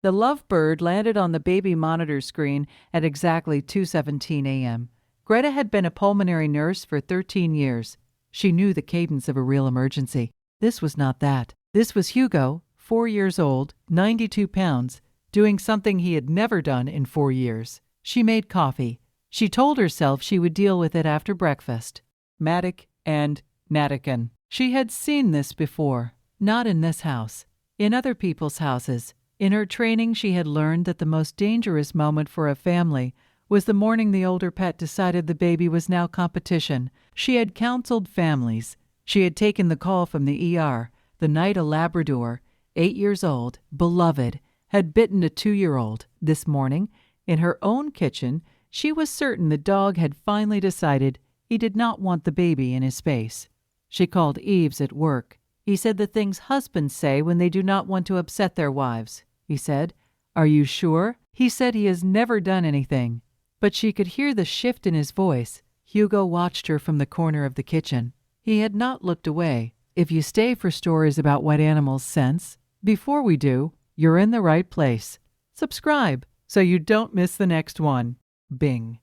The lovebird landed on the baby monitor screen at exactly 2:17 a.m. Greta had been a pulmonary nurse for 13 years. She knew the cadence of a real emergency. This was not that. This was Hugo, 4 years old, 92 pounds, doing something he had never done in 4 years. She made coffee. She told herself she would deal with it after breakfast. Matic and Natican. She had seen this before. Not in this house. In other people's houses. In her training, she had learned that the most dangerous moment for a family was the morning the older pet decided the baby was now competition. She had counseled families. She had taken the call from the ER the night a Labrador, 8 years old, beloved, had bitten a 2-year-old. This morning, in her own kitchen, she was certain the dog had finally decided he did not want the baby in his space. She called Eves at work. He said the things husbands say when they do not want to upset their wives. He said, "Are you sure?" He said he has never done anything. But she could hear the shift in his voice. Hugo watched her from the corner of the kitchen. He had not looked away. If you stay for stories about what animals sense, before we do, you're in the right place. Subscribe so you don't miss the next one. Bing.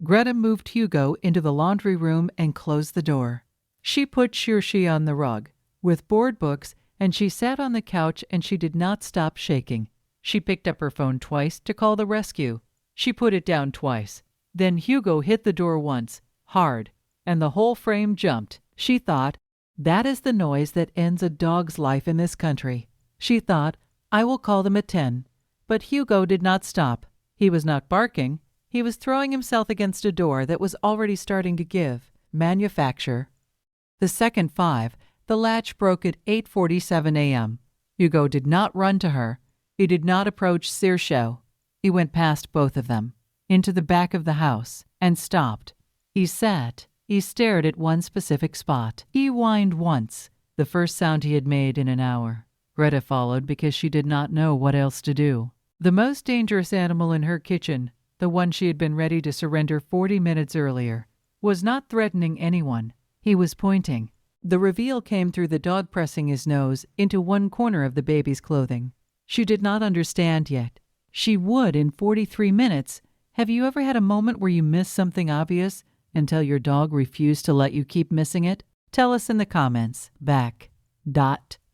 Greta moved Hugo into the laundry room and closed the door. She put Shirshi on the rug with board books, and she sat on the couch and she did not stop shaking. She picked up her phone twice to call the rescue. She put it down twice. Then Hugo hit the door once, hard, and the whole frame jumped. She thought, that is the noise that ends a dog's life in this country. She thought, I will call them at 10. But Hugo did not stop. He was not barking. He was throwing himself against a door that was already starting to give. Manufacture. The second 5, the latch broke at 8:47 a.m. Hugo did not run to her. He did not approach Saoirse. He went past both of them, into the back of the house, and stopped. He sat. He stared at one specific spot. He whined once, the first sound he had made in an hour. Greta followed because she did not know what else to do. The most dangerous animal in her kitchen, the one she had been ready to surrender 40 minutes earlier, was not threatening anyone. He was pointing. The reveal came through the dog pressing his nose into one corner of the baby's clothing. She did not understand yet. She would in 43 minutes. Have you ever had a moment where you missed something obvious until your dog refused to let you keep missing it? Tell us in the comments. Back.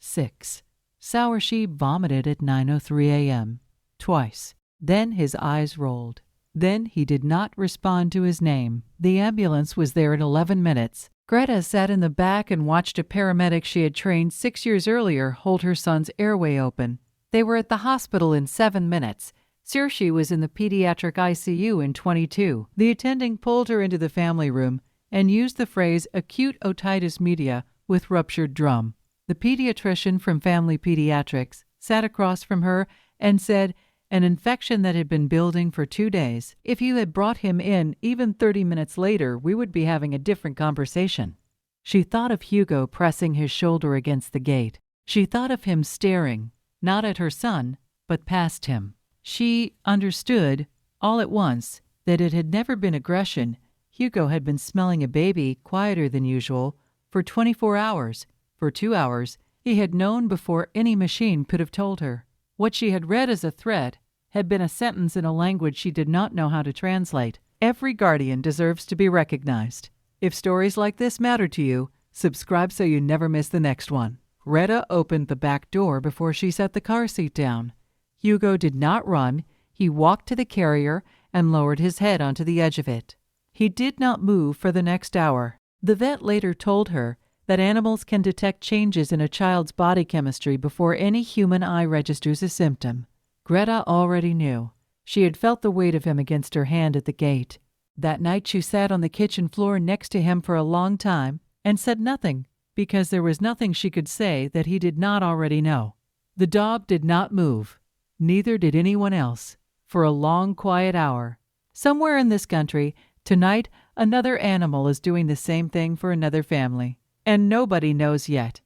6. Saoirse vomited at 9:03 a.m. Twice. Then his eyes rolled. Then he did not respond to his name. The ambulance was there in 11 minutes. Greta sat in the back and watched a paramedic she had trained 6 years earlier hold her son's airway open. They were at the hospital in 7 minutes. Saoirse was in the pediatric ICU in 22. The attending pulled her into the family room and used the phrase acute otitis media with ruptured drum. The pediatrician from Family Pediatrics sat across from her and said, an infection that had been building for 2 days. If you had brought him in even 30 minutes later, we would be having a different conversation. She thought of Hugo pressing his shoulder against the gate. She thought of him staring, not at her son, but past him. She understood, all at once, that it had never been aggression. Hugo had been smelling a baby quieter than usual for 24 hours. For 2 hours, he had known before any machine could have told her. What she had read as a threat had been a sentence in a language she did not know how to translate. Every guardian deserves to be recognized. If stories like this matter to you, subscribe so you never miss the next one. Greta opened the back door before she set the car seat down. Hugo did not run. He walked to the carrier and lowered his head onto the edge of it. He did not move for the next hour. The vet later told her that animals can detect changes in a child's body chemistry before any human eye registers a symptom. Greta already knew. She had felt the weight of him against her hand at the gate. That night she sat on the kitchen floor next to him for a long time and said nothing, because there was nothing she could say that he did not already know. The dog did not move. Neither did anyone else. For a long, quiet hour. Somewhere in this country, tonight, another animal is doing the same thing for another family. And nobody knows yet.